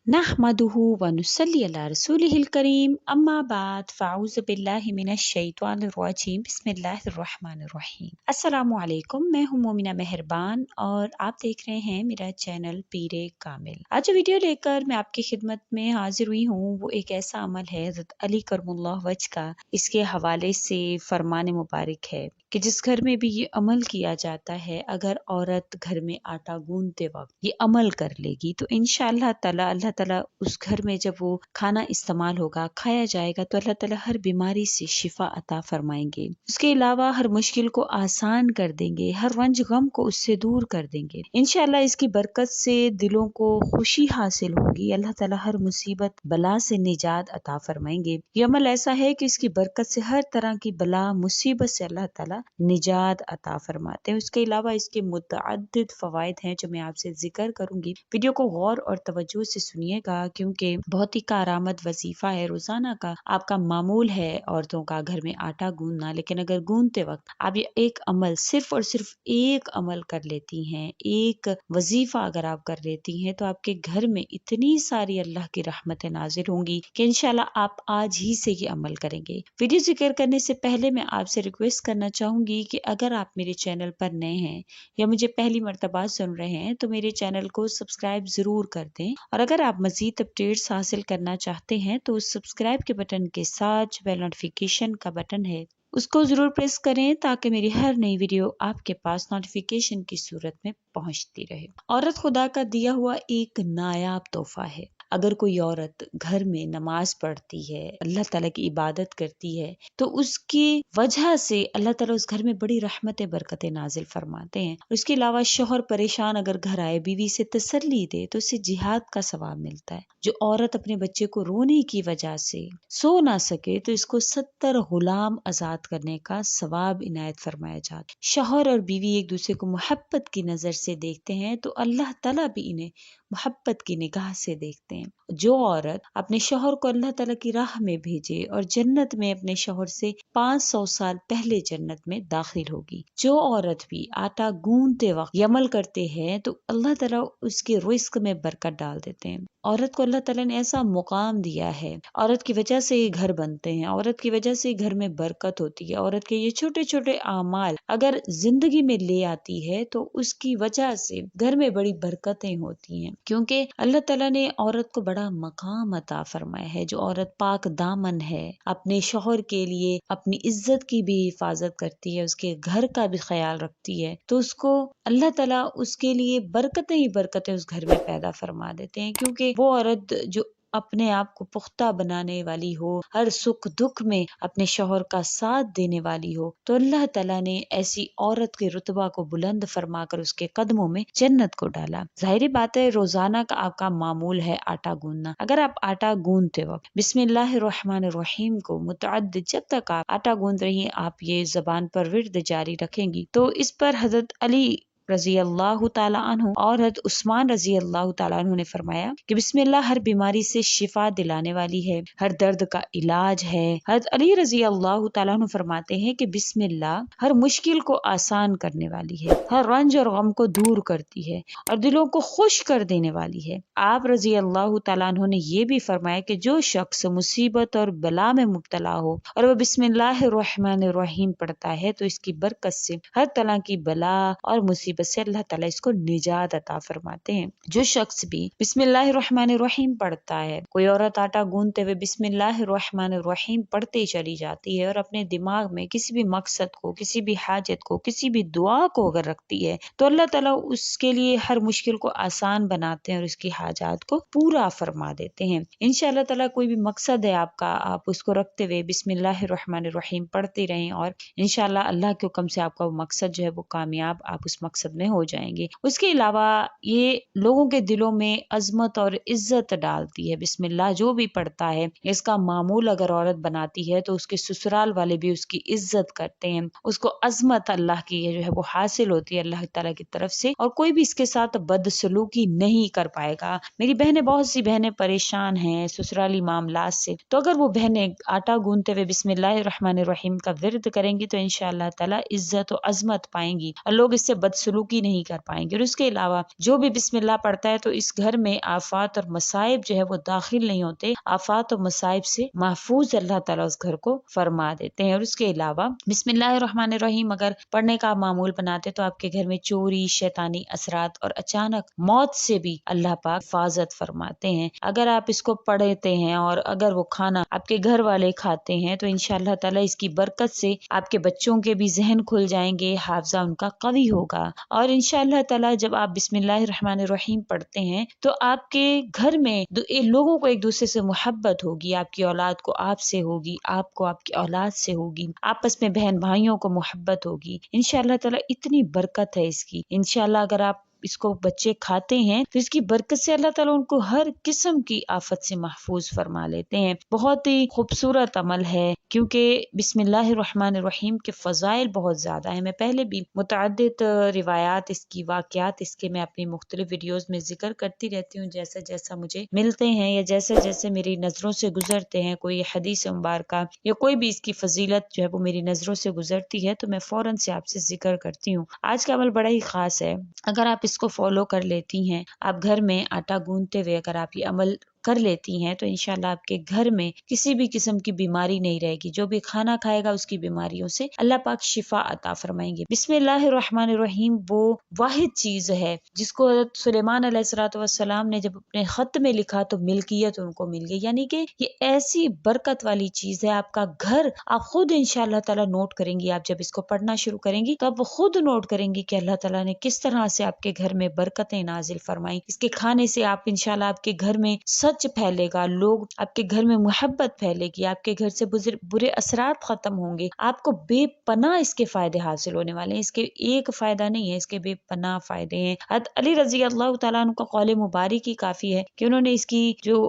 नहमदुहु व नुसल्ली अला रसूलिहिल करीम अम्मा बाद फ़अऊज़ु बिल्लाहि मिनश शैतानिर रजीम बिस्मिल्लाहिर रहमानिर रहीम। अस्सलामु अलैकुम, मैं हूँ मोमिना मेहरबान और आप देख रहे हैं मेरा चैनल पीरे कामिल। आज जो वीडियो लेकर मैं आपकी खिदमत में हाजिर हुई हूँ वो एक ऐसा अमल है हज़रत अली करमुल्लाह वजह का इसके हवाले से फरमान मुबारक है कि जिस घर में भी ये अमल किया जाता है, अगर औरत घर में आटा गूंदते वक्त ये अमल कर लेगी तो इंशाअल्लाह ताला अल्लाह ताला उस घर में जब वो खाना इस्तेमाल होगा, खाया जाएगा, तो अल्लाह ताला हर बीमारी से शिफा अता फरमाएंगे। उसके अलावा हर मुश्किल को आसान कर देंगे, हर रंज गम को उससे दूर कर देंगे। इंशाअल्लाह इसकी बरकत से दिलों को खुशी हासिल होगी, अल्लाह ताला हर मुसीबत बला से निजात अता फरमाएंगे। ये अमल ऐसा है कि इसकी बरकत से हर तरह की बला मुसीबत से अल्लाह ताला निजात अता फरमाते हैं। उसके अलावा इसके मुतअद्दिद फवाइद हैं जो मैं आपसे जिक्र करूंगी। वीडियो को गौर और तवज्जो से सुनिएगा क्योंकि बहुत ही कारआमद वजीफा है, रोजाना का आपका मामूल है औरतों का घर में आटा गूंदना। लेकिन अगर गूंदते वक्त आप ये एक अमल सिर्फ और सिर्फ एक अमल कर लेती हैं, एक वजीफा अगर आप कर लेती हैं, तो आपके घर में इतनी सारी अल्लाह की रहमतें नाजिल होंगी कि इंशाल्लाह आप आज ही से ये अमल करेंगे। वीडियो जिक्र करने से पहले मैं आपसे रिक्वेस्ट करना चाहूंगी कि अगर आप मेरे चैनल पर नए हैं या मुझे पहली मर्तबा सुन रहे हैं तो मेरे चैनल को सब्सक्राइब जरूर कर दें, और अगर आप मजीद अपडेट्स हासिल करना चाहते हैं तो उस सब्सक्राइब के बटन के साथ जो बेल नोटिफिकेशन का बटन है उसको जरूर प्रेस करें ताकि मेरी हर नई वीडियो आपके पास नोटिफिकेशन की सूरत में पहुंचती रहे। औरत खुदा का दिया हुआ एक नायाब तोहफा है। अगर कोई औरत घर में नमाज पढ़ती है, अल्लाह ताला की इबादत करती है, तो उसकी वजह से अल्लाह ताला उस घर में बड़ी रहमतें बरकतें नाजिल फरमाते हैं। उसके अलावा शौहर परेशान अगर घर आए, बीवी से तसल्ली दे तो उसे जिहाद का सवाब मिलता है। जो औरत अपने बच्चे को रोने की वजह से सो ना सके तो इसको 70 गुलाम आजाद करने का सवाब इनायत फरमाया जाता है। शौहर और बीवी एक दूसरे को मोहब्बत की नजर से देखते हैं तो अल्लाह ताला भी इन्हें मोहब्बत की निगाह से देखते हैं। जो औरत अपने शौहर को अल्लाह ताला की राह में भेजे और जन्नत में अपने शौहर से 500 साल पहले जन्नत में दाखिल होगी। जो औरत भी आटा गूंदते वक्त ये अमल करते हैं तो अल्लाह ताला उसके रिस्क में बरकत डाल देते हैं। औरत को अल्लाह ताला ने ऐसा मुकाम दिया है, औरत की वजह से ये घर बनते हैं, औरत की वजह से घर में बरकत होती है। औरत के ये छोटे छोटे आमाल अगर जिंदगी में ले आती है तो उसकी वजह से घर में बड़ी बरकतें होती हैं, क्योंकि अल्लाह ताला ने औरत को बड़ा मकाम अता फरमाया है। जो औरत पाक दामन है, अपने शौहर के लिए अपनी इज्जत की भी हिफाजत करती है, उसके घर का भी ख्याल रखती है, तो उसको अल्लाह ताला उसके लिए बरकतें ही बरकतें उस घर में पैदा फरमा देते हैं। क्योंकि वो औरत जो अपने आप को पुख्ता बनाने वाली हो, हर सुख दुख में अपने शौहर का साथ देने वाली हो, तो अल्लाह ताला ने ऐसी औरत के रुतबा को बुलंद फरमाकर उसके कदमों में जन्नत को डाला। जाहिर बात है रोजाना का आपका मामूल है आटा गूंदना। अगर आप आटा गूंदते वक्त बिस्मिल्लाहिर्रहमानिर्रहीम को मुतअद्दिद जब तक आप आटा गूंद रही हैं आप ये जबान पर विर्द जारी रखेंगी तो इस पर हजरत अली रजी अल्लाह ताला अन्हु और हज़रत उस्मान रजी अल्लाह ताला अन्हु ने फरमाया कि बिस्मिल्लाह हर बीमारी से शिफा दिलाने वाली है, हर दर्द का इलाज है। हज़रत अली रजी अल्लाह ताला अन्हु फरमाते हैं कि बिस्मिल्लाह हर मुश्किल को आसान करने वाली है, हर रंज और गम को दूर करती है और दिलों को खुश कर देने वाली है। आप रजी अल्लाह ताला अन्हु ने ये भी फरमाया कि जो शख्स मुसीबत और बला में मुब्तला हो और वह बिस्मिल्लाहिर्रहमानिर्रहीम पढ़ता है तो इसकी बरकत से हर तरह की बला और मुसीबत से अल्लाह ताला इसको निजात अता फरमाते हैं। जो शख्स भी बिस्मिल्लाहिर्रहमानिर्रहीम पढ़ता है, कोई औरत आटा गूंदते हुए बिस्मिल्लाहिर्रहमानिर्रहीम पढ़ते चली जाती है और अपने दिमाग में किसी भी मकसद को, किसी भी हाजत को, किसी भी दुआ को अगर रखती है तो अल्लाह ताला उसके लिए हर मुश्किल को आसान बनाते हैं और उसकी हाजात को पूरा फरमा देते हैं। इंशाअल्लाह ताला कोई भी मकसद है आपका, आप उसको रखते हुए बिस्मिल्लाहिर्रहमानिर्रहीम पढ़ते रहें और इंशाअल्लाह अल्लाह के हुक्म से आपका वो मकसद जो है वो कामयाब आप उस मकसद में हो जाएंगे। उसके अलावा ये लोगों के दिलों में अजमत और इज्जत डालती है। बिस्मिल्लाह जो भी पढ़ता है इसका मामूल अगर औरत बनाती है तो उसके ससुराल वाले भी उसकी इज्जत करते हैं, उसको अजमत अल्लाह की जो है वो हासिल होती है अल्लाह ताला की तरफ से, और कोई भी इसके साथ बदसलूकी नहीं कर पाएगा। मेरी बहनें, बहुत सी बहनें परेशान हैं ससुराली मामलात से, तो अगर वो बहनें आटा गूंदते हुए बिस्मिल्लाहिर्रहमानिर्रहीम का विर्द करेंगी तो इंशाअल्लाह ताला इज्जत और अजमत पाएंगी और लोग इससे बदसलूकी सलूकी नहीं कर पाएंगे। और उसके अलावा जो भी बिस्मिल्लाह पढ़ता है तो इस घर में आफात और मसाइब जो है वो दाखिल नहीं होते, आफात और मसाइब से महफूज अल्लाह ताला उस घर को फरमा देते हैं। और उसके अलावा बिस्मिल्लाहिर्रहमानिर्रहीम अगर पढ़ने का मामूल बनाते तो आपके घर में चोरी, शैतानी असरात और अचानक मौत से भी अल्लाह पाक हिफाजत फरमाते हैं। अगर आप इसको पढ़ते हैं और अगर वो खाना आपके घर वाले खाते हैं तो इंशाअल्लाह ताला इसकी बरकत से आपके बच्चों के भी जहन खुल जाएंगे, हाफजा उनका कवी होगा। और इंशाअल्लाह ताला जब आप बिस्मिल्लाहिर्रहमानिर्रहीम पढ़ते हैं तो आपके घर में लोगों को एक दूसरे से मोहब्बत होगी, आपकी औलाद को आपसे होगी, आपको आपकी औलाद से होगी, आपस में बहन भाइयों को मोहब्बत होगी। इंशाअल्लाह ताला इतनी बरकत है इसकी। इंशाअल्लाह अगर आप इसको बच्चे खाते हैं तो इसकी बरकत से अल्लाह ताला उनको हर किस्म की आफत से महफूज फरमा लेते हैं। बहुत ही खूबसूरत अमल है क्योंकि बिस्मिल्लाहिर्रहमानिर्रहीम के फ़ज़ाइल बहुत ज़्यादा है। मैं पहले भी मुतअद्दिद रिवायात इसकी वाक़यात इसके मैं अपनी मुख्तलिफ वीडियोज़ में ज़िक्र करती रहती हूँ। जैसा जैसा मुझे मिलते हैं या जैसे जैसे मेरी नज़रों से गुजरते हैं कोई हदीस मुबारका या कोई भी इसकी फजीलत जो है वो मेरी नज़रों से गुजरती है तो मैं फ़ौरन से आपसे जिक्र करती हूँ। आज का अमल बड़ा ही ख़ास है। अगर आप इसको फॉलो कर लेती हैं, आप घर में आटा गूंथते हुए अगर आप ये अमल कर लेती हैं तो इंशाल्लाह आपके घर में किसी भी किस्म की बीमारी नहीं रहेगी। जो भी खाना खाएगा उसकी बीमारियों से अल्लाह पाक शिफा अता फरमाएंगे। बिस्मिल्लाहिर्रहमानिर्रहीम वो वाहिद चीज है जिसको हज़रत सुलेमान अलैहिस्सलाम ने जब अपने खत में लिखा तो मिल्कियत उनको मिल गई। यानी कि ये ऐसी बरकत वाली चीज है। आपका घर आप खुद इंशाल्लाह ताला नोट करेंगी। आप जब इसको पढ़ना शुरू करेंगी तो आप खुद नोट करेंगी कि अल्लाह ताला ने किस तरह से आपके घर में बरकतें नाजिल फरमाई। इसके खाने से आप इंशाल्लाह आपके घर में सच फैलेगा, लोग आपके घर में मोहब्बत फैलेगी, आपके घर से बुरे असरात खत्म होंगे, आपको बेपनाह इसके फायदे हासिल होने वाले हैं। इसके एक फायदा नहीं है, इसके बेपनाह फायदे हैं। हज़रत अली रजी अल्लाह तआला अन्हु का कौल मुबारक ही काफी है कि उन्होंने इसकी जो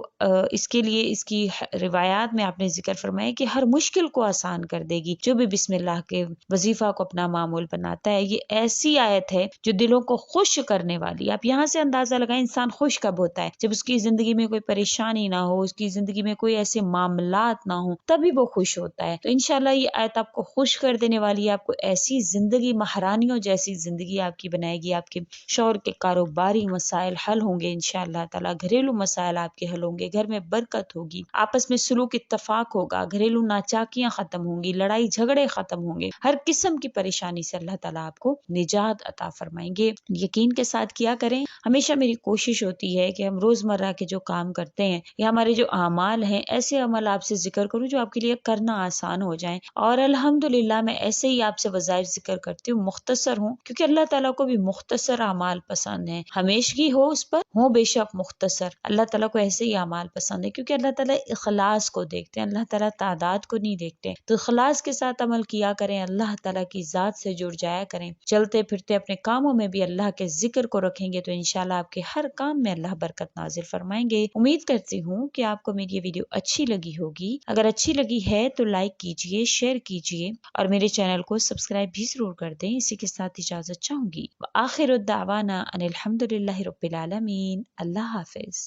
इसके लिए इसकी रिवायात में आपने जिक्र फरमाया कि हर मुश्किल को आसान कर देगी जो भी बिस्मिल्लाह के वजीफा को अपना मामूल बनाता है। ये ऐसी आयत है जो दिलों को खुश करने वाली। आप यहाँ से अंदाजा लगाएं इंसान खुश कब होता है, जब उसकी जिंदगी में कोई परेशानी ना हो, उसकी जिंदगी में कोई ऐसे मामलात ना हो, तभी वो खुश होता है। तो इंशाल्लाह ये आयत आपको खुश कर देने वाली है। आपको ऐसी जिंदगी महारानियों जैसी जिंदगी आपकी बनाएगी। आपके शौहर के कारोबारी मसाइल हल होंगे इंशाल्लाह ताला, घरेलू मसाइल आपके हल होंगे, घर में बरकत होगी, आपस में सुलूक इत्तफाक होगा, घरेलू नाचाकियां खत्म होंगी, लड़ाई झगड़े खत्म होंगे, हर किस्म की परेशानी से अल्लाह ताला आपको निजात अता फरमाएंगे। यकीन के साथ किया करें। हमेशा मेरी कोशिश होती है कि हम रोजमर्रा के जो काम करते हैं या हमारे जो अमाल हैं, ऐसे अमल आपसे जिक्र करूं जो आपके लिए करना आसान हो जाए। और अल्हम्दुलिल्लाह मैं ऐसे ही आपसे वज़ाइफ जिक्र करती हूँ, मुख्तसर हूँ, क्योंकि अल्लाह ताला को भी मुख्तसर अमाल पसंद है। हमेशगी हो उस पर, हो बेशक मुख्तसर, अल्लाह ताला को ऐसे ही अमाल पसंद है क्योंकि अल्लाह ताला इखलास को देखते हैं, अल्लाह ताला तादाद को नहीं देखते। तो इखलास के साथ अमल किया करें, अल्लाह ताला की जात से जुड़ जाया करें। चलते फिरते अपने कामों में भी अल्लाह के जिक्र को रखेंगे तो इंशाल्लाह आपके हर काम में अल्लाह बरकत नाजिल फरमाएंगे। उम्मीद करती हूँ कि आपको मेरी ये वीडियो अच्छी लगी होगी। अगर अच्छी लगी है तो लाइक कीजिए, शेयर कीजिए और मेरे चैनल को सब्सक्राइब भी जरूर कर दें। इसी के साथ इजाजत चाहूंगी। आखिर दावाना अनिल हम्दुलिल्लाहि रब्बिल आलमीन। अल्लाह हाफिज।